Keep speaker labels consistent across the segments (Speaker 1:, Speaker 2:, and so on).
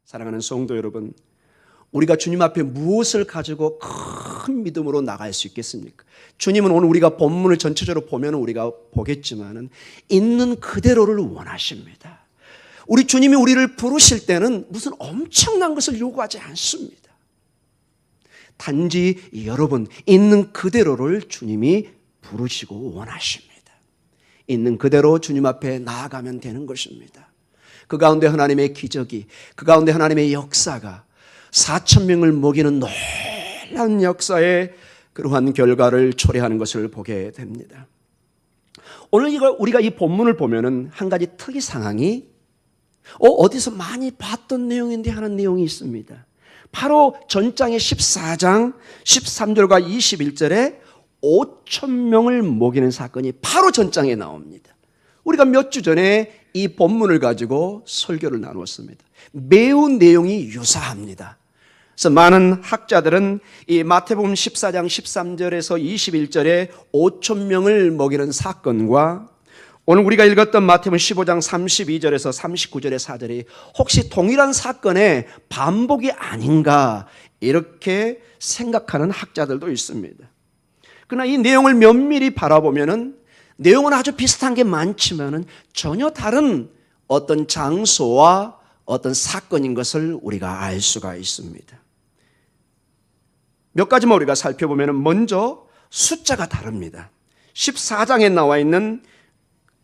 Speaker 1: 사랑하는 성도 여러분, 우리가 주님 앞에 무엇을 가지고 큰 믿음으로 나갈 수 있겠습니까? 주님은 오늘 우리가 본문을 전체적으로 보면 우리가 보겠지만은 있는 그대로를 원하십니다. 우리 주님이 우리를 부르실 때는 무슨 엄청난 것을 요구하지 않습니다. 단지 여러분 있는 그대로를 주님이 부르시고 원하십니다. 있는 그대로 주님 앞에 나아가면 되는 것입니다. 그 가운데 하나님의 기적이, 그 가운데 하나님의 역사가 4,000명을 먹이는 놀라운 역사의 그러한 결과를 초래하는 것을 보게 됩니다. 오늘 우리가 이 본문을 보면은 한 가지 특이 상황이 어디서 많이 봤던 내용인데 하는 내용이 있습니다. 바로 전장의 14장 13절과 21절에 5,000명을 먹이는 사건이 바로 전장에 나옵니다. 우리가 몇 주 전에 이 본문을 가지고 설교를 나누었습니다. 매우 내용이 유사합니다. 그래서 많은 학자들은 이 마태복음 14장 13절에서 21절에 5,000명을 먹이는 사건과 오늘 우리가 읽었던 마태복음 15장 32절에서 39절의 사절이 혹시 동일한 사건의 반복이 아닌가 이렇게 생각하는 학자들도 있습니다. 그러나 이 내용을 면밀히 바라보면은 내용은 아주 비슷한 게 많지만은 전혀 다른 어떤 장소와 어떤 사건인 것을 우리가 알 수가 있습니다. 몇 가지만 우리가 살펴보면은 먼저 숫자가 다릅니다. 14장에 나와 있는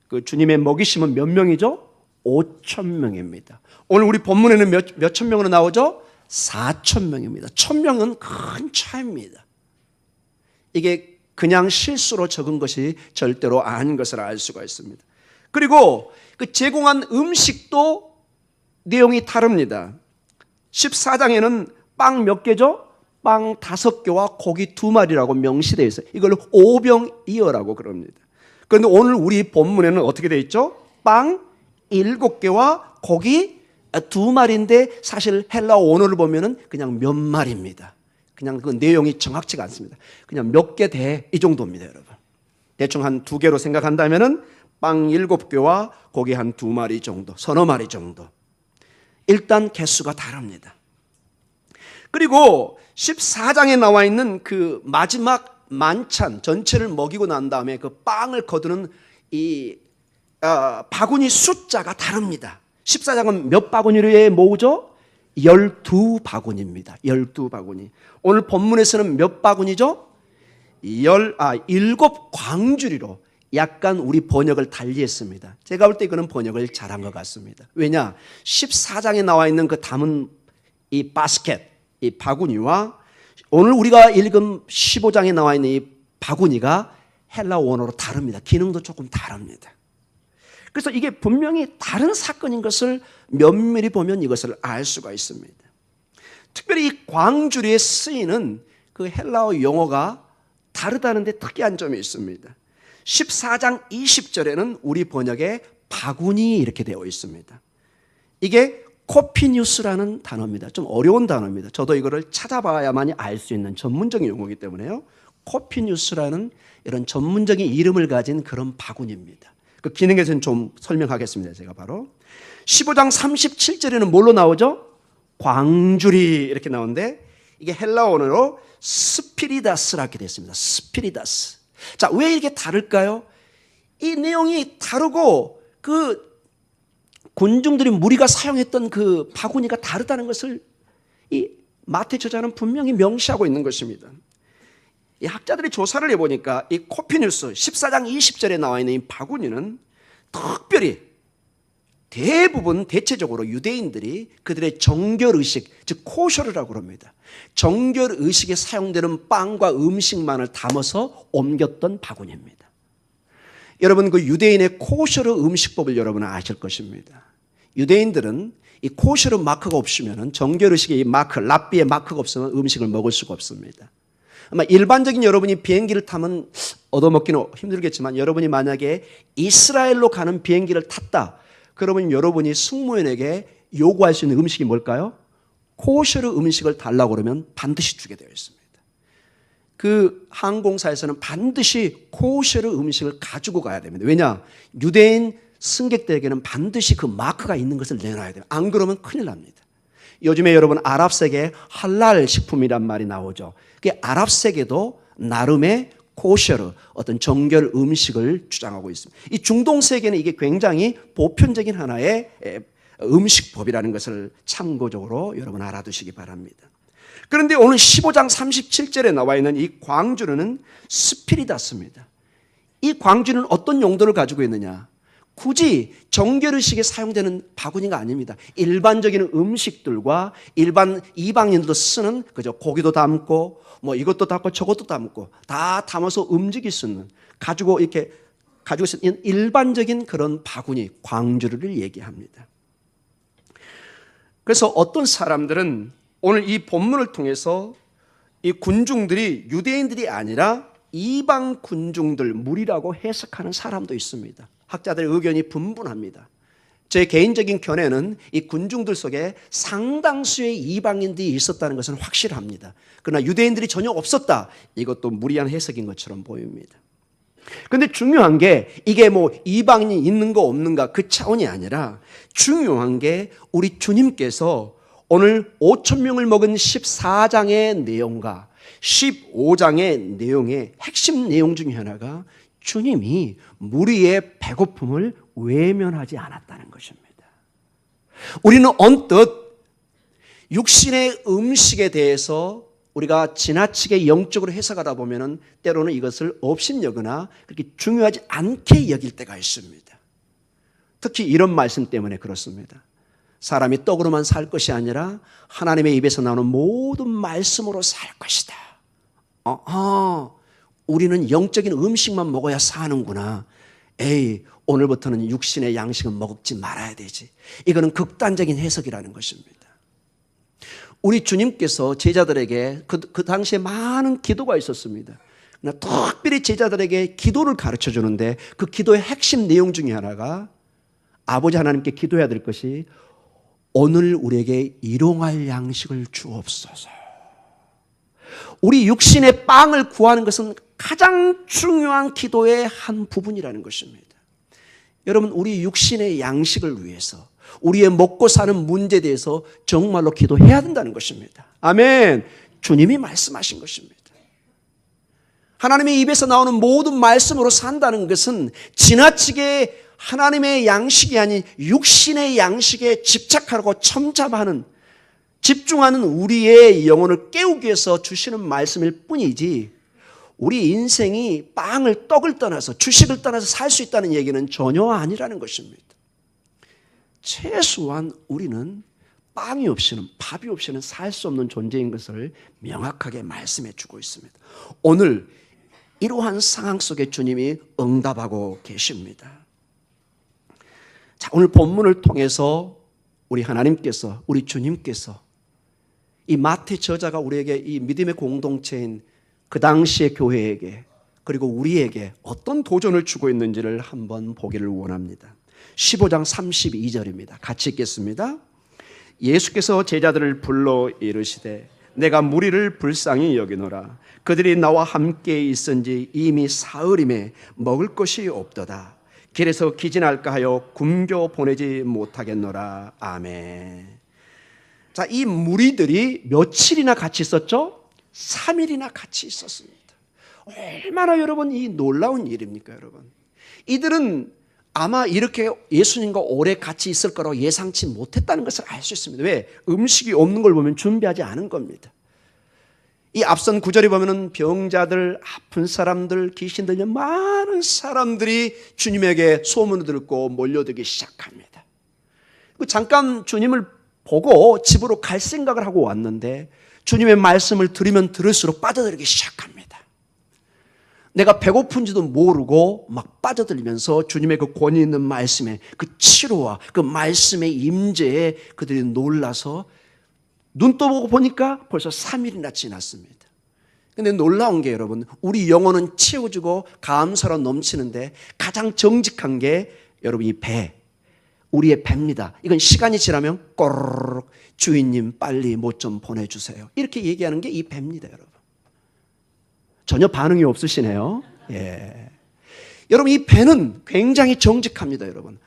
Speaker 1: 그 주님의 먹이심은 몇 명이죠? 5,000명입니다. 오늘 우리 본문에는 몇 천 명으로 나오죠? 4,000명입니다. 1,000명은 큰 차이입니다. 이게 그냥 실수로 적은 것이 절대로 아닌 것을 알 수가 있습니다. 그리고 그 제공한 음식도 내용이 다릅니다. 14장에는 빵 몇 개죠? 빵 5개와 고기 2마리라고 명시되어 있어요. 이걸 오병이어라고 그럽니다. 그런데 오늘 우리 본문에는 어떻게 되어 있죠? 빵 7개와 고기 2마리인데 사실 헬라어 원어를 보면은 그냥 몇 마리입니다. 그냥 그 내용이 정확치가 않습니다. 그냥 몇 개 돼 이 정도입니다, 여러분. 대충 한 2개로 생각한다면은 빵 7개와 고기 한 2마리 정도, 서너 마리 정도. 일단 개수가 다릅니다. 그리고 14장에 나와 있는 그 마지막 만찬 전체를 먹이고 난 다음에 그 빵을 거두는 이 바구니 숫자가 다릅니다. 14장은 몇 바구니를 모으죠? 12바구니입니다. 12바구니. 오늘 본문에서는 몇 바구니죠? 7광주리로 약간 우리 번역을 달리했습니다. 제가 볼 때 이거는 번역을 잘한 것 같습니다. 왜냐? 14장에 나와 있는 그 담은 이 바스켓, 이 바구니와 오늘 우리가 읽은 15장에 나와 있는 이 바구니가 헬라 원어로 다릅니다. 기능도 조금 다릅니다. 그래서 이게 분명히 다른 사건인 것을 면밀히 보면 이것을 알 수가 있습니다. 특별히 이 광주리에 쓰이는 그 헬라어 용어가 다르다는 데 특이한 점이 있습니다. 14장 20절에는 우리 번역에 바구니 이렇게 되어 있습니다. 이게 코피뉴스라는 단어입니다. 좀 어려운 단어입니다. 저도 이거를 찾아봐야만이 알 수 있는 전문적인 용어이기 때문에요. 코피뉴스라는 이런 전문적인 이름을 가진 그런 바구니입니다. 그 기능에 대해서는 좀 설명하겠습니다. 제가 바로 15장 37절에는 뭘로 나오죠? 광주리 이렇게 나오는데 이게 헬라어로 스피리다스라고 되어 있습니다. 스피리다스. 자, 왜 이렇게 다를까요? 이 내용이 다르고 그 군중들이 무리가 사용했던 그 바구니가 다르다는 것을 이 마태 저자는 분명히 명시하고 있는 것입니다. 이 학자들이 조사를 해보니까 이 코피뉴스 14장 20절에 나와 있는 이 바구니는 특별히 대체적으로 유대인들이 그들의 정결의식, 즉 코셔르라고 합니다. 정결의식에 사용되는 빵과 음식만을 담아서 옮겼던 바구니입니다. 여러분 그 유대인의 코셔르 음식법을 여러분은 아실 것입니다. 유대인들은 이 코셔르 마크가 없으면 정결의식의 이 마크, 랍비의 마크가 없으면 음식을 먹을 수가 없습니다. 아마 일반적인 여러분이 비행기를 타면 얻어먹기는 힘들겠지만 여러분이 만약에 이스라엘로 가는 비행기를 탔다. 그러면 여러분이 승무원에게 요구할 수 있는 음식이 뭘까요? 코셔르 음식을 달라고 그러면 반드시 주게 되어 있습니다. 그 항공사에서는 반드시 코셔르 음식을 가지고 가야 됩니다. 왜냐? 유대인 승객들에게는 반드시 그 마크가 있는 것을 내놔야 돼요. 안 그러면 큰일 납니다. 요즘에 여러분 아랍세계에 할랄 식품이란 말이 나오죠. 그게 아랍세계도 나름의 코셔르, 어떤 정결 음식을 주장하고 있습니다. 이 중동 세계는 이게 굉장히 보편적인 하나의 음식법이라는 것을 참고적으로 여러분 알아두시기 바랍니다. 그런데 오늘 15장 37절에 나와 있는 이 광주는 스피리다스입니다. 이 광주는 어떤 용도를 가지고 있느냐? 굳이 정결의식에 사용되는 바구니가 아닙니다. 일반적인 음식들과 일반 이방인들도 쓰는 그저 고기도 담고 뭐 이것도 담고 저것도 담고 다 담아서 움직일 수 있는 가지고 있는 일반적인 그런 바구니 광주를 얘기합니다. 그래서 어떤 사람들은 오늘 이 본문을 통해서 이 군중들이 유대인들이 아니라 이방 군중들 무리라고 해석하는 사람도 있습니다. 학자들의 의견이 분분합니다. 제 개인적인 견해는 이 군중들 속에 상당수의 이방인들이 있었다는 것은 확실합니다. 그러나 유대인들이 전혀 없었다. 이것도 무리한 해석인 것처럼 보입니다. 그런데 중요한 게 이게 뭐 이방인이 있는 거 없는가 그 차원이 아니라 중요한 게 우리 주님께서 오늘 5천 명을 먹은 14장의 내용과 15장의 내용의 핵심 내용 중에 하나가 주님이 무리의 배고픔을 외면하지 않았다는 것입니다. 우리는 언뜻 육신의 음식에 대해서 우리가 지나치게 영적으로 해석하다 보면 때로는 이것을 업신여거나 그렇게 중요하지 않게 여길 때가 있습니다. 특히 이런 말씀 때문에 그렇습니다. 사람이 떡으로만 살 것이 아니라 하나님의 입에서 나오는 모든 말씀으로 살 것이다. 우리는 영적인 음식만 먹어야 사는구나. 에이, 오늘부터는 육신의 양식은 먹지 말아야 되지. 이거는 극단적인 해석이라는 것입니다. 우리 주님께서 제자들에게 그 당시에 많은 기도가 있었습니다. 그러나 특별히 제자들에게 기도를 가르쳐 주는데 그 기도의 핵심 내용 중에 하나가 아버지 하나님께 기도해야 될 것이 오늘 우리에게 일용할 양식을 주옵소서. 우리 육신의 빵을 구하는 것은 가장 중요한 기도의 한 부분이라는 것입니다. 여러분, 우리 육신의 양식을 위해서 우리의 먹고 사는 문제에 대해서 정말로 기도해야 된다는 것입니다. 아멘. 주님이 말씀하신 것입니다. 하나님의 입에서 나오는 모든 말씀으로 산다는 것은 지나치게 하나님의 양식이 아닌 육신의 양식에 집착하고 첨잡하는 집중하는 우리의 영혼을 깨우기 위해서 주시는 말씀일 뿐이지 우리 인생이 빵을 떡을 떠나서 주식을 떠나서 살 수 있다는 얘기는 전혀 아니라는 것입니다. 최소한 우리는 빵이 없이는 밥이 없이는 살 수 없는 존재인 것을 명확하게 말씀해 주고 있습니다. 오늘 이러한 상황 속에 주님이 응답하고 계십니다. 자, 오늘 본문을 통해서 우리 하나님께서 우리 주님께서 이 마태 저자가 우리에게 이 믿음의 공동체인 그 당시의 교회에게 그리고 우리에게 어떤 도전을 주고 있는지를 한번 보기를 원합니다. 15장 32절입니다. 같이 읽겠습니다. 예수께서 제자들을 불러 이르시되 내가 무리를 불쌍히 여기노라. 그들이 나와 함께 있은지 이미 사흘임에 먹을 것이 없도다. 길에서 기진할까 하여 굶겨 보내지 못하겠노라. 아멘. 자, 이 무리들이 며칠이나 같이 있었죠? 3일이나 같이 있었습니다. 얼마나 여러분 이 놀라운 일입니까, 여러분? 이들은 아마 이렇게 예수님과 오래 같이 있을 거라고 예상치 못했다는 것을 알 수 있습니다. 왜? 음식이 없는 걸 보면 준비하지 않은 겁니다. 이 앞선 구절에 보면은 병자들, 아픈 사람들, 귀신 들린 많은 사람들이 주님에게 소문을 듣고 몰려들기 시작합니다. 잠깐 주님을 보고 집으로 갈 생각을 하고 왔는데 주님의 말씀을 들으면 들을수록 빠져들기 시작합니다. 내가 배고픈지도 모르고 막 빠져들면서 주님의 그 권위 있는 말씀에 그 치료와 그 말씀의 임재에 그들이 놀라서 눈 떠보고 보니까 벌써 3일이나 지났습니다. 근데 놀라운 게 여러분, 우리 영혼은 채워지고 감사로 넘치는데 가장 정직한 게 여러분 이 배, 우리의 배입니다. 이건 시간이 지나면 꼬르륵 주인님 빨리 못 좀 보내주세요. 이렇게 얘기하는 게 이 배입니다, 여러분. 전혀 반응이 없으시네요. 예. 여러분 이 배는 굉장히 정직합니다, 여러분.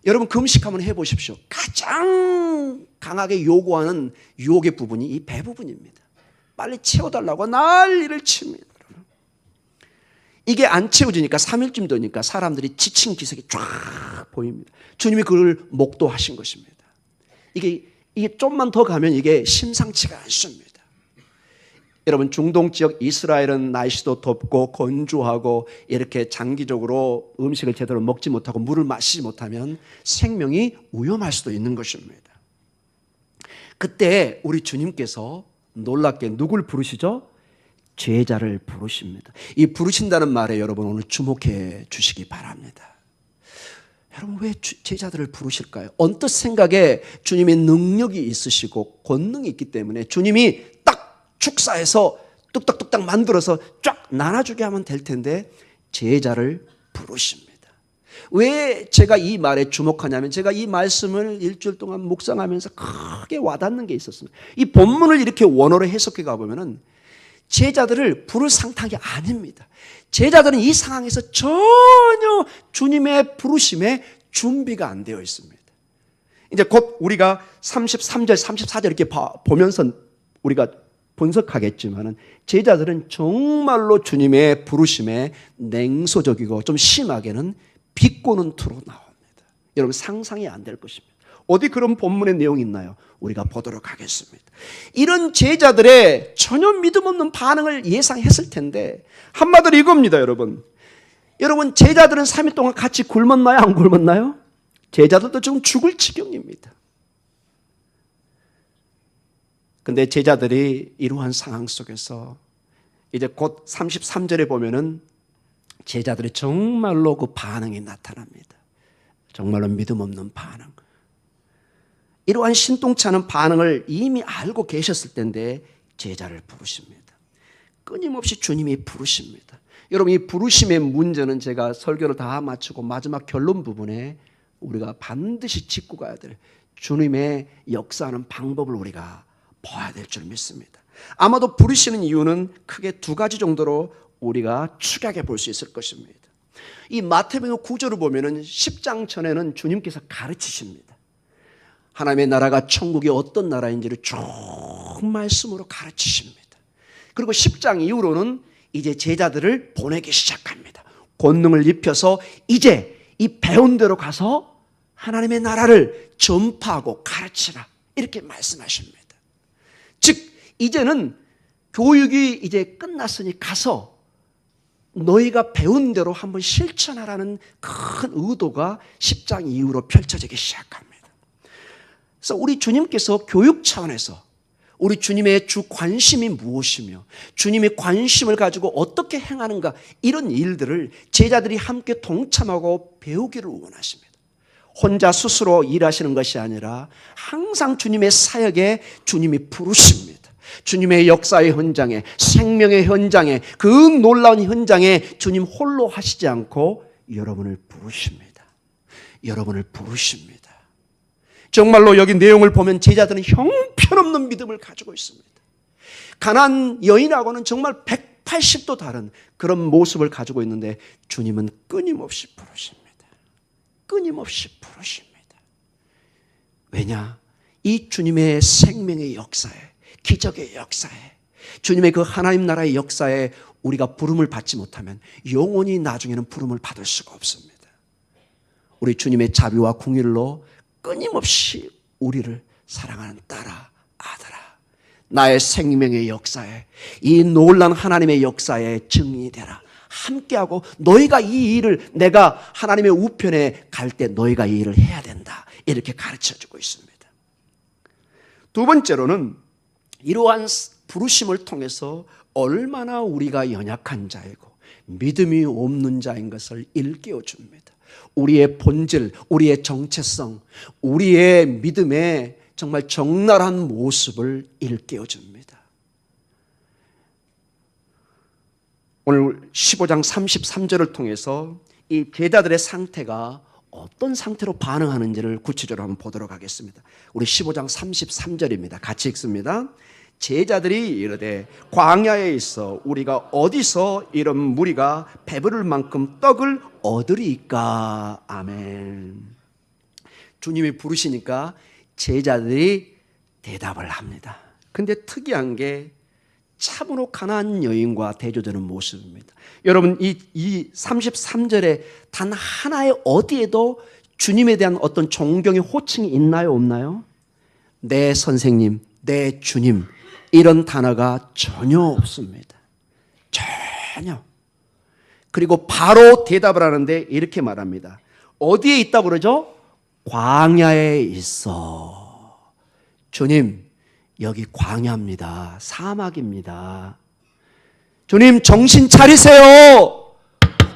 Speaker 1: 여러분 금식 한번 해보십시오. 가장 강하게 요구하는 유혹의 부분이 이 배 부분입니다. 빨리 채워달라고 난리를 칩니다. 이게 안 채워지니까 3일쯤 되니까 사람들이 지친 기색이 쫙 보입니다. 주님이 그걸 목도하신 것입니다. 이게 좀만 더 가면 이게 심상치가 않습니다. 여러분 중동 지역 이스라엘은 날씨도 덥고 건조하고 이렇게 장기적으로 음식을 제대로 먹지 못하고 물을 마시지 못하면 생명이 위험할 수도 있는 것입니다. 그때 우리 주님께서 놀랍게 누굴 부르시죠? 제자를 부르십니다. 이 부르신다는 말에 여러분 오늘 주목해 주시기 바랍니다. 여러분 왜 제자들을 부르실까요? 언뜻 생각에 주님의 능력이 있으시고 권능이 있기 때문에 주님이 딱 축사해서 뚝딱뚝딱 만들어서 쫙 나눠주게 하면 될 텐데 제자를 부르십니다. 왜 제가 이 말에 주목하냐면 제가 이 말씀을 일주일 동안 묵상하면서 크게 와닿는 게 있었습니다. 이 본문을 이렇게 원어로 해석해 가보면은 제자들을 부를 상황이 아닙니다. 제자들은 이 상황에서 전혀 주님의 부르심에 준비가 안 되어 있습니다. 이제 곧 우리가 33절, 34절 이렇게 보면서 우리가 분석하겠지만은 제자들은 정말로 주님의 부르심에 냉소적이고 좀 심하게는 비꼬는 투로 나옵니다. 여러분 상상이 안 될 것입니다. 어디 그런 본문의 내용이 있나요? 우리가 보도록 하겠습니다. 이런 제자들의 전혀 믿음 없는 반응을 예상했을 텐데 한마디로 이겁니다. 여러분 제자들은 3일 동안 같이 굶었나요? 안 굶었나요? 제자들도 지금 죽을 지경입니다. 근데 제자들이 이러한 상황 속에서 이제 곧 33절에 보면은 제자들이 정말로 그 반응이 나타납니다. 정말로 믿음 없는 반응. 이러한 신통치 않은 반응을 이미 알고 계셨을 텐데 제자를 부르십니다. 끊임없이 주님이 부르십니다. 여러분 이 부르심의 문제는 제가 설교를 다 마치고 마지막 결론 부분에 우리가 반드시 짚고 가야 될 주님의 역사하는 방법을 우리가 봐야 될 줄 믿습니다. 아마도 부르시는 이유는 크게 두 가지 정도로 우리가 축약해 볼 수 있을 것입니다. 이 마태복음 9절을 보면은 10장 전에는 주님께서 가르치십니다. 하나님의 나라가 천국이 어떤 나라인지를 쭉 말씀으로 가르치십니다. 그리고 10장 이후로는 이제 제자들을 보내기 시작합니다. 권능을 입혀서 이제 이 배운 대로 가서 하나님의 나라를 전파하고 가르치라 이렇게 말씀하십니다. 즉 이제는 교육이 이제 끝났으니 가서 너희가 배운 대로 한번 실천하라는 큰 의도가 10장 이후로 펼쳐지기 시작합니다. 그래서 우리 주님께서 교육 차원에서 우리 주님의 주 관심이 무엇이며 주님의 관심을 가지고 어떻게 행하는가 이런 일들을 제자들이 함께 동참하고 배우기를 원하십니다. 혼자 스스로 일하시는 것이 아니라 항상 주님의 사역에 주님이 부르십니다. 주님의 역사의 현장에 생명의 현장에 그 놀라운 현장에 주님 홀로 하시지 않고 여러분을 부르십니다. 여러분을 부르십니다. 정말로 여기 내용을 보면 제자들은 형편없는 믿음을 가지고 있습니다. 가나안 여인하고는 정말 180도 다른 그런 모습을 가지고 있는데 주님은 끊임없이 부르십니다. 끊임없이 부르십니다. 왜냐? 이 주님의 생명의 역사에 기적의 역사에 주님의 그 하나님 나라의 역사에 우리가 부름을 받지 못하면 영원히 나중에는 부름을 받을 수가 없습니다. 우리 주님의 자비와 궁일로 끊임없이 우리를 사랑하는 딸아 아들아 나의 생명의 역사에 이 놀라운 하나님의 역사에 증인이 되라. 함께하고 너희가 이 일을 내가 하나님의 우편에 갈 때 너희가 이 일을 해야 된다. 이렇게 가르쳐주고 있습니다. 두 번째로는 이러한 부르심을 통해서 얼마나 우리가 연약한 자이고 믿음이 없는 자인 것을 일깨워 줍니다. 우리의 본질, 우리의 정체성, 우리의 믿음의 정말 적나라한 모습을 일깨워 줍니다. 오늘 15장 33절을 통해서 이 제자들의 상태가 어떤 상태로 반응하는지를 구체적으로 한번 보도록 하겠습니다. 우리 15장 33절입니다. 같이 읽습니다. 제자들이 이르되 광야에 있어 우리가 어디서 이런 무리가 배부를 만큼 떡을 얻으리까. 아멘. 주님이 부르시니까 제자들이 대답을 합니다. 근데 특이한 게 참으로 가난한 여인과 대조되는 모습입니다. 여러분, 이 33절에 단 하나의 어디에도 주님에 대한 어떤 존경의 호칭이 있나요, 없나요? 내 선생님, 내 주님, 이런 단어가 전혀 없습니다. 전혀. 그리고 바로 대답을 하는데 이렇게 말합니다. 어디에 있다고 그러죠? 광야에 있어. 주님, 여기 광야입니다. 사막입니다. 주님, 정신 차리세요.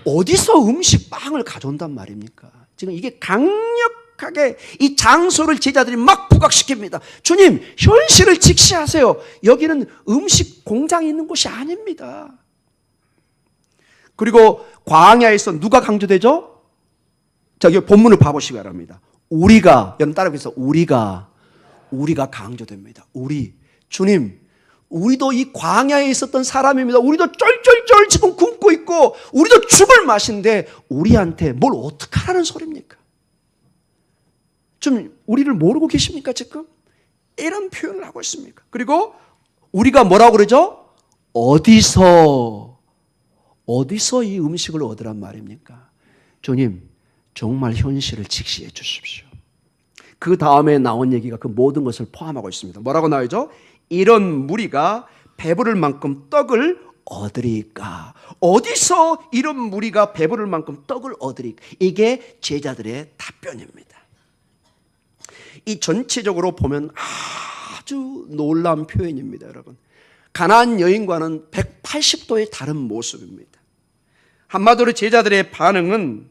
Speaker 1: 어디서 음식 빵을 가져온단 말입니까? 지금 이게 강력하게 이 장소를 제자들이 막 부각시킵니다. 주님, 현실을 직시하세요. 여기는 음식 공장이 있는 곳이 아닙니다. 그리고 광야에서 누가 강조되죠? 저기 본문을 봐보시기 바랍니다. 우리가, 여러분 따라해서 우리가 강조됩니다. 우리. 주님, 우리도 이 광야에 있었던 사람입니다. 우리도 쫄쫄쫄 지금 굶고 있고 우리도 죽을 맛인데 우리한테 뭘 어떡하라는 소리입니까? 좀 우리를 모르고 계십니까 지금? 이런 표현을 하고 있습니까? 그리고 우리가 뭐라고 그러죠? 어디서 이 음식을 얻으란 말입니까? 주님, 정말 현실을 직시해 주십시오. 그 다음에 나온 얘기가 그 모든 것을 포함하고 있습니다. 뭐라고 나오죠? 이런 무리가 배부를 만큼 떡을 얻으리까? 어디서 이런 무리가 배부를 만큼 떡을 얻으리까? 이게 제자들의 답변입니다. 이 전체적으로 보면 아주 놀라운 표현입니다, 여러분. 가나안 여인과는 180도의 다른 모습입니다. 한마디로 제자들의 반응은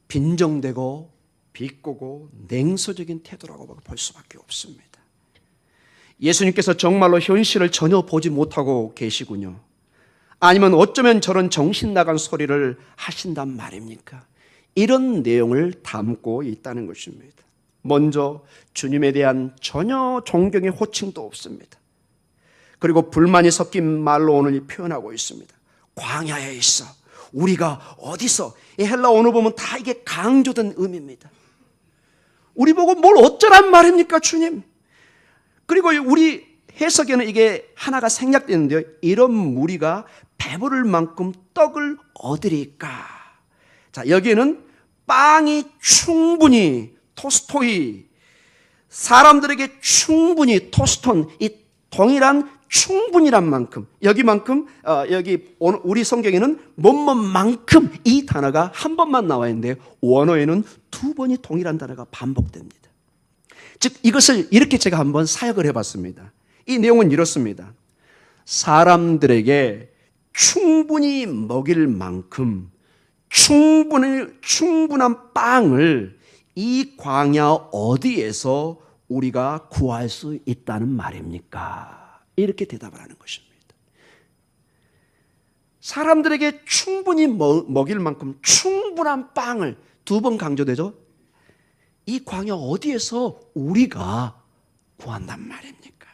Speaker 1: 빈정되고 비꼬고 냉소적인 태도라고 볼 수밖에 없습니다. 예수님께서 정말로 현실을 전혀 보지 못하고 계시군요. 아니면 어쩌면 저런 정신 나간 소리를 하신단 말입니까? 이런 내용을 담고 있다는 것입니다. 먼저 주님에 대한 전혀 존경의 호칭도 없습니다. 그리고 불만이 섞인 말로 오늘 표현하고 있습니다. 광야에 있어. 우리가 어디서? 이 헬라 언어 보면 다 이게 강조된 의미입니다. 우리 보고 뭘 어쩌란 말입니까, 주님? 그리고 우리 해석에는 이게 하나가 생략되는데요. 이런 무리가 배부를 만큼 떡을 얻으리까? 자, 여기에는 빵이 충분히 토스토이, 사람들에게 충분히 토스톤, 이 동일한 충분이란 만큼, 여기만큼, 여기 우리 성경에는 뭐뭐만큼 이 단어가 한 번만 나와 있는데 원어에는 두 번이 동일한 단어가 반복됩니다. 즉 이것을 이렇게 제가 한번 사역을 해봤습니다. 이 내용은 이렇습니다. 사람들에게 충분히 먹일 만큼 충분한 빵을 이 광야 어디에서 우리가 구할 수 있다는 말입니까? 이렇게 대답을 하는 것입니다. 사람들에게 충분히 먹일 만큼 충분한 빵을 두 번 강조되죠? 이 광야 어디에서 우리가 구한단 말입니까?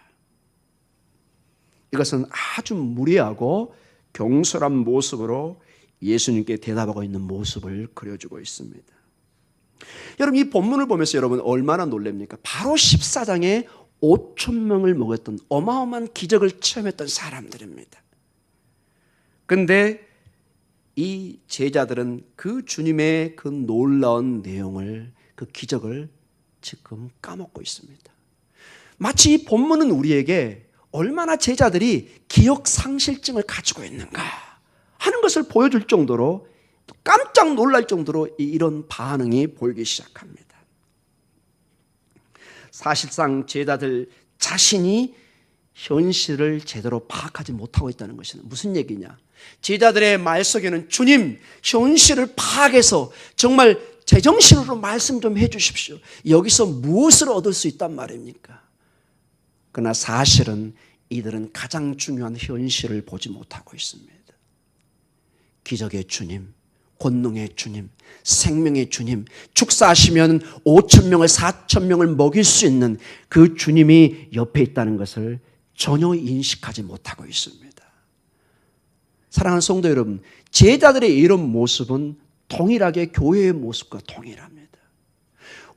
Speaker 1: 이것은 아주 무례하고 경솔한 모습으로 예수님께 대답하고 있는 모습을 그려주고 있습니다. 여러분, 이 본문을 보면서 여러분 얼마나 놀랍니까? 바로 14장에 5,000명을 먹였던 어마어마한 기적을 체험했던 사람들입니다. 그런데 이 제자들은 그 주님의 그 놀라운 내용을, 그 기적을 지금 까먹고 있습니다. 마치 이 본문은 우리에게 얼마나 제자들이 기억상실증을 가지고 있는가 하는 것을 보여줄 정도로, 깜짝 놀랄 정도로 이런 반응이 보이기 시작합니다. 사실상 제자들 자신이 현실을 제대로 파악하지 못하고 있다는 것은 무슨 얘기냐? 제자들의 말 속에는 주님, 현실을 파악해서 정말 제정신으로 말씀 좀 해주십시오. 여기서 무엇을 얻을 수 있단 말입니까? 그러나 사실은 이들은 가장 중요한 현실을 보지 못하고 있습니다. 기적의 주님, 권능의 주님, 생명의 주님, 축사하시면 5,000명을 4,000명을 먹일 수 있는 그 주님이 옆에 있다는 것을 전혀 인식하지 못하고 있습니다. 사랑하는 성도 여러분, 제자들의 이런 모습은 동일하게 교회의 모습과 동일합니다.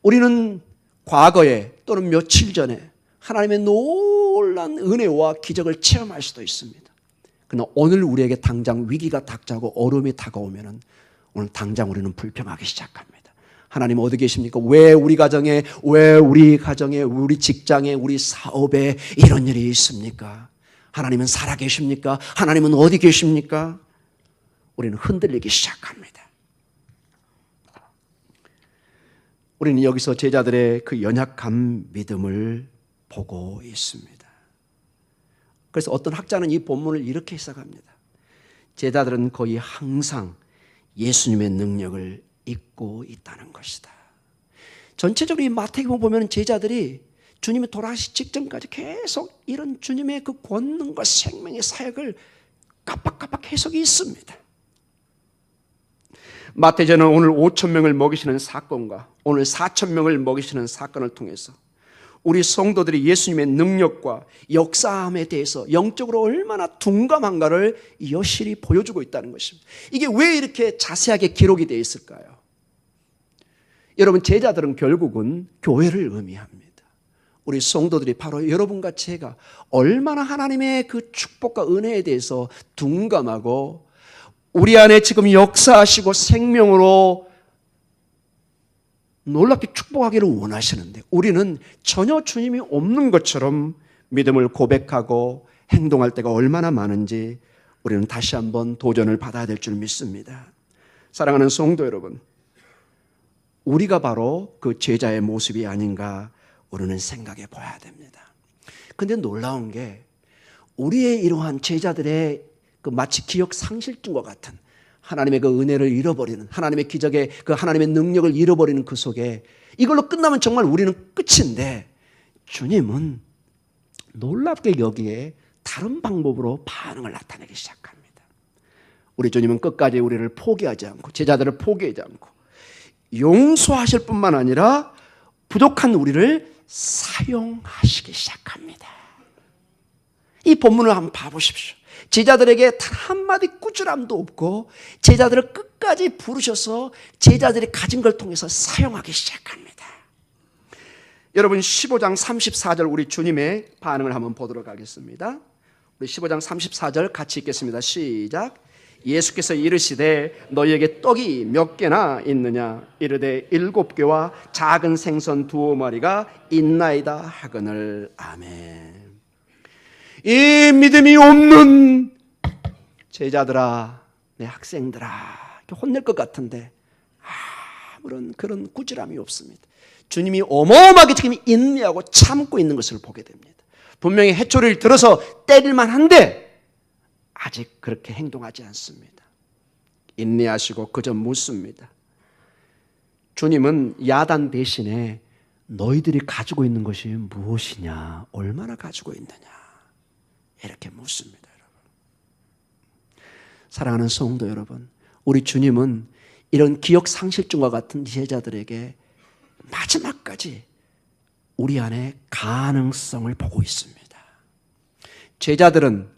Speaker 1: 우리는 과거에 또는 며칠 전에 하나님의 놀라운 은혜와 기적을 체험할 수도 있습니다. 그러나 오늘 우리에게 당장 위기가 닥자고 어려움이 다가오면 오늘 당장 우리는 불평하기 시작합니다. 하나님 어디 계십니까? 왜 우리 가정에, 왜 우리 가정에, 우리 직장에, 우리 사업에 이런 일이 있습니까? 하나님은 살아계십니까? 하나님은 어디 계십니까? 우리는 흔들리기 시작합니다. 우리는 여기서 제자들의 그 연약한 믿음을 보고 있습니다. 그래서 어떤 학자는 이 본문을 이렇게 해석합니다. 제자들은 거의 항상 예수님의 능력을 잊고 있다는 것이다. 전체적으로 이 마태복음 보면 제자들이 주님이 돌아가시 직전까지 계속 이런 주님의 그 권능과 생명의 사역을 깜빡깜빡 해석이 있습니다. 마태저는 오늘 5,000명을 먹이시는 사건과 오늘 4,000명을 먹이시는 사건을 통해서 우리 성도들이 예수님의 능력과 역사함에 대해서 영적으로 얼마나 둔감한가를 여실히 보여주고 있다는 것입니다. 이게 왜 이렇게 자세하게 기록이 되어 있을까요? 여러분, 제자들은 결국은 교회를 의미합니다. 우리 성도들이 바로 여러분과 제가 얼마나 하나님의 그 축복과 은혜에 대해서 둔감하고 우리 안에 지금 역사하시고 생명으로 놀랍게 축복하기를 원하시는데 우리는 전혀 주님이 없는 것처럼 믿음을 고백하고 행동할 때가 얼마나 많은지 우리는 다시 한번 도전을 받아야 될 줄 믿습니다. 사랑하는 성도 여러분, 우리가 바로 그 제자의 모습이 아닌가 우리는 생각해 봐야 됩니다. 그런데 놀라운 게 우리의 이러한 제자들의 그 마치 기억 상실증과 같은 하나님의 그 은혜를 잃어버리는, 하나님의 기적의 그 하나님의 능력을 잃어버리는 그 속에 이걸로 끝나면 정말 우리는 끝인데 주님은 놀랍게 여기에 다른 방법으로 반응을 나타내기 시작합니다. 우리 주님은 끝까지 우리를 포기하지 않고 제자들을 포기하지 않고 용서하실 뿐만 아니라 부족한 우리를 사용하시기 시작합니다. 이 본문을 한번 봐보십시오. 제자들에게 단 한마디 꾸준함도 없고 제자들을 끝까지 부르셔서 제자들이 가진 걸 통해서 사용하기 시작합니다. 여러분 15장 34절 우리 주님의 반응을 한번 보도록 하겠습니다. 우리 15장 34절 같이 읽겠습니다. 시작. 예수께서 이르시되 너희에게 떡이 몇 개나 있느냐 이르되 7개와 작은 생선 2마리가 있나이다 하거늘. 아멘. 이 믿음이 없는 제자들아, 내 학생들아, 이렇게 혼낼 것 같은데 아무런 그런 꾸지람이 없습니다. 주님이 어마어마하게 지금 인내하고 참고 있는 것을 보게 됩니다. 분명히 해초리를 들어서 때릴만 한데 아직 그렇게 행동하지 않습니다. 인내하시고 그저 묻습니다. 주님은 야단 대신에 너희들이 가지고 있는 것이 무엇이냐, 얼마나 가지고 있느냐 이렇게 묻습니다. 여러분. 사랑하는 성도 여러분, 우리 주님은 이런 기억 상실증과 같은 제자들에게 마지막까지 우리 안에 가능성을 보고 있습니다. 제자들은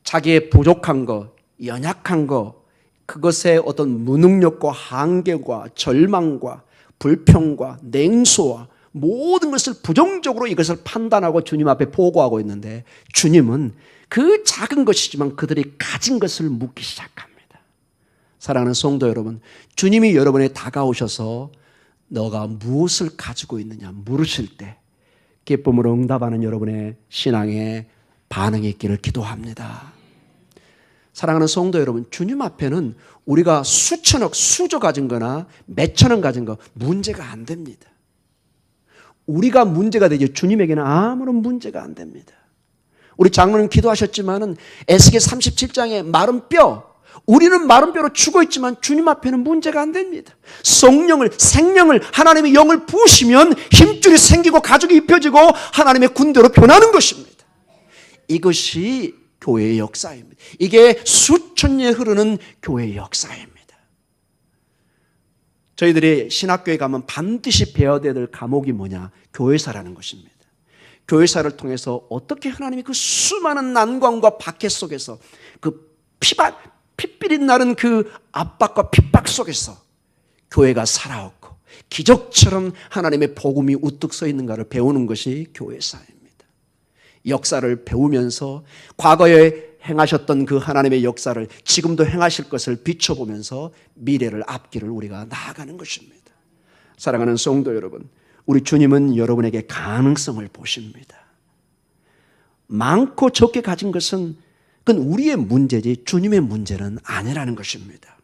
Speaker 1: 자기의 부족한 것, 연약한 것, 그것의 어떤 무능력과 한계와 절망과 불평과 냉소와 모든 것을 부정적으로 이것을 판단하고 주님 앞에 보고하고 있는데 주님은 그 작은 것이지만 그들이 가진 것을 묻기 시작합니다. 사랑하는 성도 여러분, 주님이 여러분에 다가오셔서 너가 무엇을 가지고 있느냐 물으실 때 기쁨으로 응답하는 여러분의 신앙에 반응이 있기를 기도합니다. 사랑하는 성도 여러분, 주님 앞에는 우리가 수천억, 수조 가진 거나 몇천원 가진 거 문제가 안 됩니다. 우리가 문제가 되지 주님에게는 아무런 문제가 안 됩니다. 우리 장로님 기도하셨지만은 에스겔 37장에 마른 뼈, 우리는 마른 뼈로 죽어 있지만 주님 앞에는 문제가 안 됩니다. 성령을, 생명을, 하나님의 영을 부으시면 힘줄이 생기고 가죽이 입혀지고 하나님의 군대로 변하는 것입니다. 이것이 교회의 역사입니다. 이게 수천 년 흐르는 교회의 역사입니다. 저희들이 신학교에 가면 반드시 배워야 될 과목이 뭐냐? 교회사라는 것입니다. 교회사를 통해서 어떻게 하나님이 그 수많은 난관과 박해 속에서 그 핏비린 나는 그 압박과 핍박 속에서 교회가 살아왔고 기적처럼 하나님의 복음이 우뚝 서 있는가를 배우는 것이 교회 사회입니다. 역사를 배우면서 과거에 행하셨던 그 하나님의 역사를 지금도 행하실 것을 비춰보면서 미래를 앞길을 우리가 나아가는 것입니다. 사랑하는 성도 여러분, 우리 주님은 여러분에게 가능성을 보십니다. 많고 적게 가진 것은 그건 우리의 문제지 주님의 문제는 아니라는 것입니다.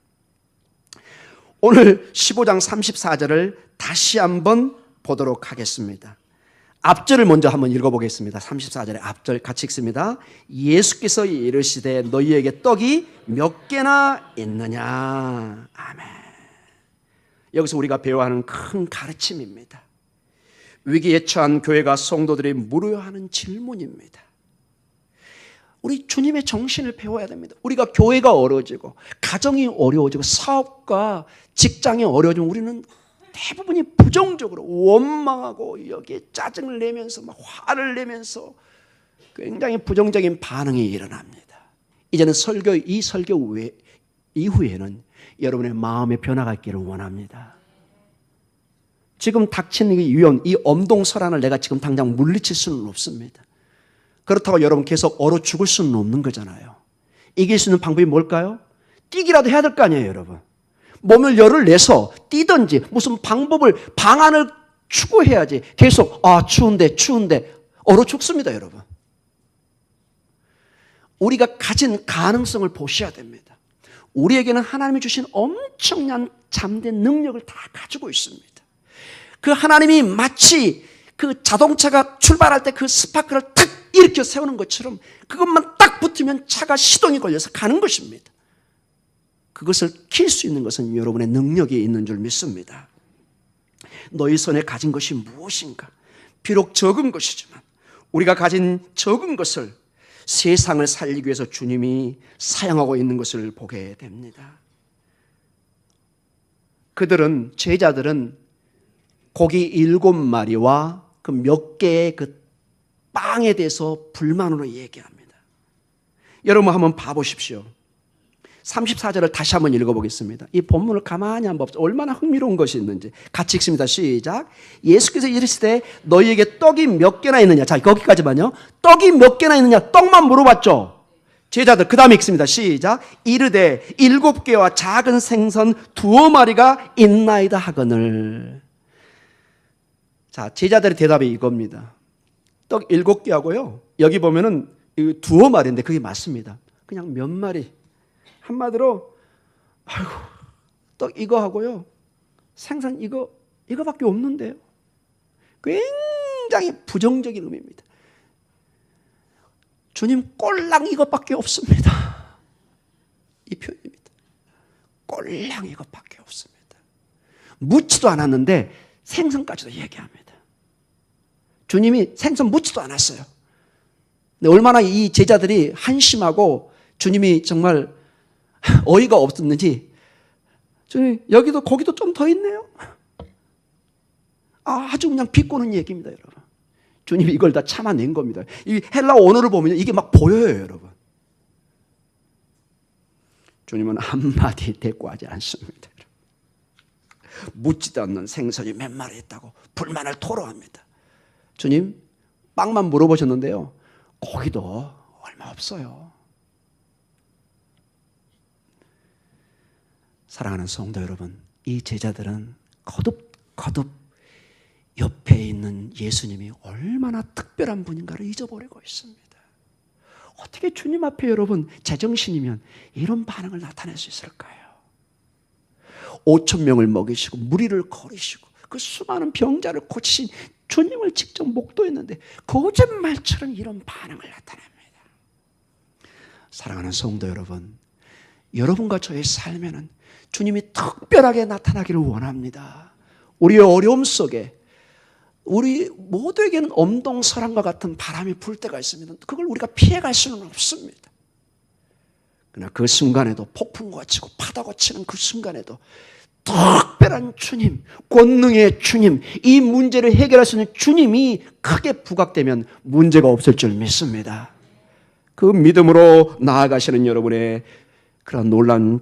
Speaker 1: 오늘 15장 34절을 다시 한번 보도록 하겠습니다. 앞절을 먼저 한번 읽어보겠습니다. 34절의 앞절 같이 읽습니다. 예수께서 이르시되 너희에게 떡이 몇 개나 있느냐. 아멘. 여기서 우리가 배워야 하는 큰 가르침입니다. 위기에 처한 교회가 성도들이 물어야 하는 질문입니다. 우리 주님의 정신을 배워야 됩니다. 우리가 교회가 어려워지고 가정이 어려워지고 사업과 직장이 어려워지면 우리는 대부분이 부정적으로 원망하고 여기에 짜증을 내면서 막 화를 내면서 굉장히 부정적인 반응이 일어납니다. 이제는 이 설교 이후에는 여러분의 마음의 변화가 있기를 원합니다. 지금 닥친 이 엄동설안을 내가 지금 당장 물리칠 수는 없습니다. 그렇다고 여러분 계속 얼어 죽을 수는 없는 거잖아요. 이길 수 있는 방법이 뭘까요? 뛰기라도 해야 될 거 아니에요, 여러분. 몸을 열을 내서 뛰든지 무슨 방안을 추구해야지 계속 추운데 얼어 죽습니다, 여러분. 우리가 가진 가능성을 보셔야 됩니다. 우리에게는 하나님이 주신 엄청난 잠든 능력을 다 가지고 있습니다. 그 하나님이 마치 그 자동차가 출발할 때 그 스파크를 탁 일으켜 세우는 것처럼 그것만 딱 붙으면 차가 시동이 걸려서 가는 것입니다. 그것을 킬 수 있는 것은 여러분의 능력이 있는 줄 믿습니다. 너희 손에 가진 것이 무엇인가? 비록 적은 것이지만 우리가 가진 적은 것을 세상을 살리기 위해서 주님이 사용하고 있는 것을 보게 됩니다. 제자들은 고기 7마리와 그 몇 개의 그 빵에 대해서 불만으로 얘기합니다. 여러분 한번 봐보십시오. 34절을 다시 한번 읽어보겠습니다. 이 본문을 가만히 한번 봅시다. 얼마나 흥미로운 것이 있는지 같이 읽습니다. 시작. 예수께서 이르시되 너희에게 떡이 몇 개나 있느냐. 자, 거기까지만요. 떡이 몇 개나 있느냐. 떡만 물어봤죠. 제자들 그 다음에 읽습니다. 시작. 이르되 7개와 작은 생선 2마리가 있나이다 하거늘. 자, 제자들의 대답이 이겁니다. 떡 7개하고요. 여기 보면은 2마리인데 그게 맞습니다. 그냥 몇 마리. 한마디로 떡 이거 하고요. 생선 이거밖에 없는데요. 굉장히 부정적인 의미입니다. 주님 꼴랑 이것밖에 없습니다. 이 표현입니다. 꼴랑 이것밖에 없습니다. 묻지도 않았는데 생선까지도 얘기합니다. 주님이 생선 묻지도 않았어요. 근데 얼마나 이 제자들이 한심하고 주님이 정말 어이가 없었는지 주님 여기도 거기도 좀 더 있네요. 아주 그냥 비꼬는 얘기입니다, 여러분. 주님이 이걸 다 참아낸 겁니다. 이 헬라 언어를 보면 이게 막 보여요, 여러분. 주님은 한마디 대꾸하지 않습니다. 묻지도 않는 생선이 몇 마리 있다고 불만을 토로합니다. 주님, 빵만 물어보셨는데요. 고기도 얼마 없어요. 사랑하는 성도 여러분, 이 제자들은 거듭 옆에 있는 예수님이 얼마나 특별한 분인가를 잊어버리고 있습니다. 어떻게 주님 앞에 여러분 제정신이면 이런 반응을 나타낼 수 있을까요? 5,000명을 먹이시고 무리를 거리시고 그 수많은 병자를 고치신 주님을 직접 목도했는데 거짓말처럼 이런 반응을 나타냅니다. 사랑하는 성도 여러분, 여러분과 저의 삶에는 주님이 특별하게 나타나기를 원합니다. 우리의 어려움 속에 우리 모두에게는 엄동설한과 같은 바람이 불 때가 있습니다. 그걸 우리가 피해갈 수는 없습니다. 그러나 그 순간에도 폭풍과 치고 파도가 치는 그 순간에도 특별한 주님, 권능의 주님, 이 문제를 해결할 수 있는 주님이 크게 부각되면 문제가 없을 줄 믿습니다. 그 믿음으로 나아가시는 여러분의 그런 놀라운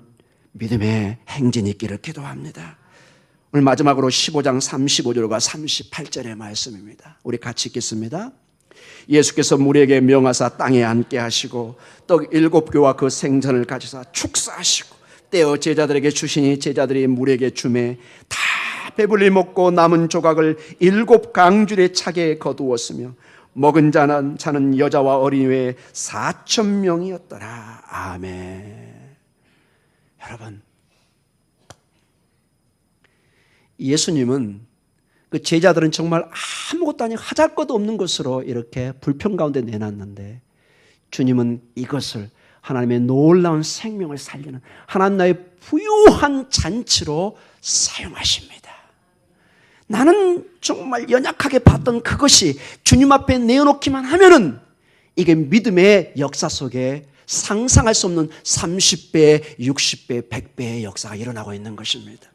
Speaker 1: 믿음의 행진이 있기를 기도합니다. 오늘 마지막으로 15장 35절과 38절의 말씀입니다. 우리 같이 읽겠습니다. 예수께서 무리에게 명하사 땅에 앉게 하시고 떡 7개와 그 생선을 가지사 축사하시고 떼어 제자들에게 주시니 제자들이 무리에게 주매 다 배불리 먹고 남은 조각을 7강줄에 차게 거두었으며 먹은 자는 여자와 어린이 외에 4,000명이었더라. 아멘. 여러분, 예수님은 그 제자들은 정말 아무것도 아니고 하잘것도 없는 것으로 이렇게 불평 가운데 내놨는데 주님은 이것을 하나님의 놀라운 생명을 살리는 하나님 나의 부유한 잔치로 사용하십니다. 나는 정말 연약하게 봤던 그것이 주님 앞에 내어놓기만 하면은 이게 믿음의 역사 속에 상상할 수 없는 30배, 60배, 100배의 역사가 일어나고 있는 것입니다.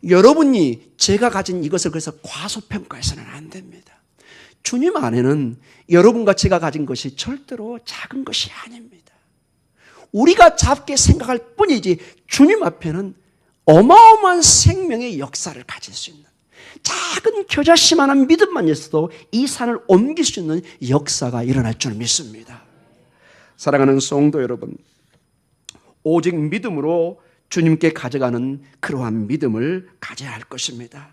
Speaker 1: 여러분이 제가 가진 이것을 그래서 과소평가해서는 안 됩니다. 주님 안에는 여러분과 제가 가진 것이 절대로 작은 것이 아닙니다. 우리가 작게 생각할 뿐이지 주님 앞에는 어마어마한 생명의 역사를 가질 수 있는 작은 겨자씨만한 믿음만 있어도 이 산을 옮길 수 있는 역사가 일어날 줄 믿습니다. 사랑하는 성도 여러분, 오직 믿음으로 주님께 가져가는 그러한 믿음을 가져야 할 것입니다.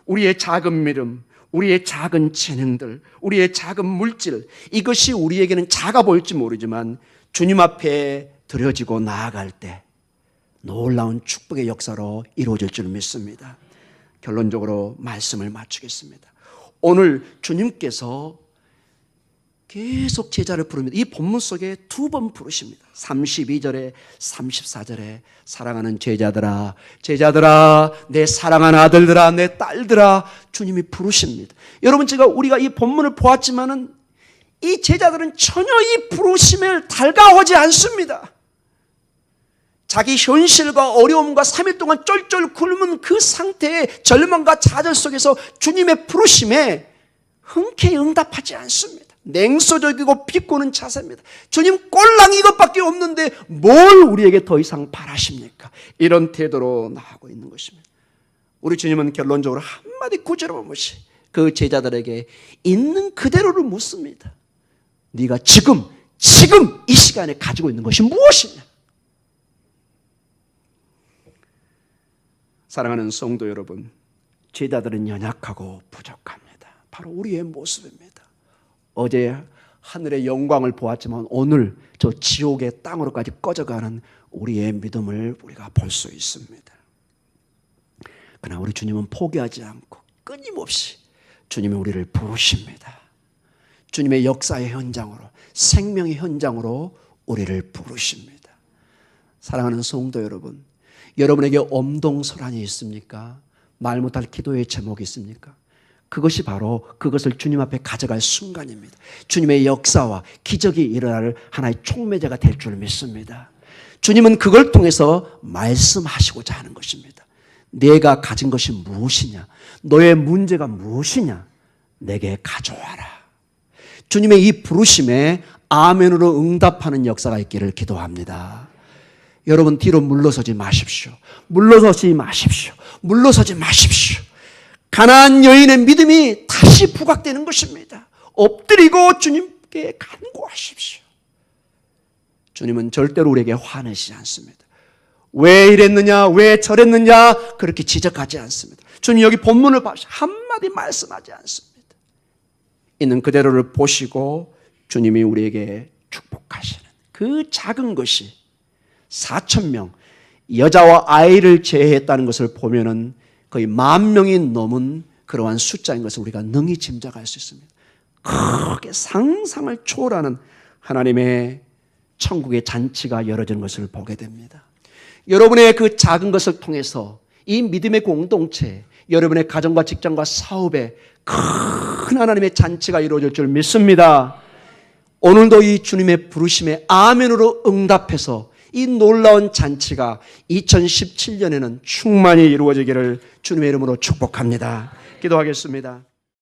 Speaker 1: 우리의 작은 믿음, 우리의 작은 재능들, 우리의 작은 물질, 이것이 우리에게는 작아 보일지 모르지만 주님 앞에 드려지고 나아갈 때 놀라운 축복의 역사로 이루어질 줄 믿습니다. 결론적으로 말씀을 마치겠습니다. 오늘 주님께서 계속 제자를 부릅니다. 이 본문 속에 2번 부르십니다. 32절에 34절에 사랑하는 제자들아, 제자들아, 내 사랑하는 아들들아, 내 딸들아, 주님이 부르십니다. 여러분, 우리가 이 본문을 보았지만은 이 제자들은 전혀 이 부르심을 달가워하지 않습니다. 자기 현실과 어려움과 3일 동안 쫄쫄 굶은 그 상태의 절망과 좌절 속에서 주님의 부르심에 흔쾌히 응답하지 않습니다. 냉소적이고 비꼬는 자세입니다. 주님, 꼴랑 이것밖에 없는데 뭘 우리에게 더 이상 바라십니까? 이런 태도로 나아가고 있는 것입니다. 우리 주님은 결론적으로 한마디 구절없이 그 제자들에게 있는 그대로를 묻습니다. 네가 지금 이 시간에 가지고 있는 것이 무엇이냐? 사랑하는 성도 여러분, 제자들은 연약하고 부족합니다. 바로 우리의 모습입니다. 어제 하늘의 영광을 보았지만 오늘 저 지옥의 땅으로까지 꺼져가는 우리의 믿음을 우리가 볼 수 있습니다. 그러나 우리 주님은 포기하지 않고 끊임없이 주님이 우리를 부르십니다. 주님의 역사의 현장으로, 생명의 현장으로 우리를 부르십니다. 사랑하는 성도 여러분, 여러분에게 엄동설한이 있습니까? 말 못할 기도의 제목이 있습니까? 그것이 바로 그것을 주님 앞에 가져갈 순간입니다. 주님의 역사와 기적이 일어날 하나의 촉매제가 될 줄 믿습니다. 주님은 그걸 통해서 말씀하시고자 하는 것입니다. 내가 가진 것이 무엇이냐? 너의 문제가 무엇이냐? 내게 가져와라. 주님의 이 부르심에 아멘으로 응답하는 역사가 있기를 기도합니다. 여러분, 뒤로 물러서지 마십시오. 물러서지 마십시오. 물러서지 마십시오. 가나안 여인의 믿음이 다시 부각되는 것입니다. 엎드리고 주님께 간구하십시오. 주님은 절대로 우리에게 화내시지 않습니다. 왜 이랬느냐, 왜 저랬느냐 그렇게 지적하지 않습니다. 주님 여기 본문을 봐서 한마디 말씀하지 않습니다. 있는 그대로를 보시고 주님이 우리에게 축복하시는 그 작은 것이 4,000명 여자와 아이를 제외했다는 것을 보면은 거의 10,000명이 넘은 그러한 숫자인 것을 우리가 능히 짐작할 수 있습니다. 크게 상상을 초월하는 하나님의 천국의 잔치가 열어지는 것을 보게 됩니다. 여러분의 그 작은 것을 통해서 이 믿음의 공동체, 여러분의 가정과 직장과 사업에 큰 하나님의 잔치가 이루어질 줄 믿습니다. 오늘도 이 주님의 부르심에 아멘으로 응답해서 이 놀라운 잔치가 2017년에는 충만히 이루어지기를 주님의 이름으로 축복합니다. 기도하겠습니다.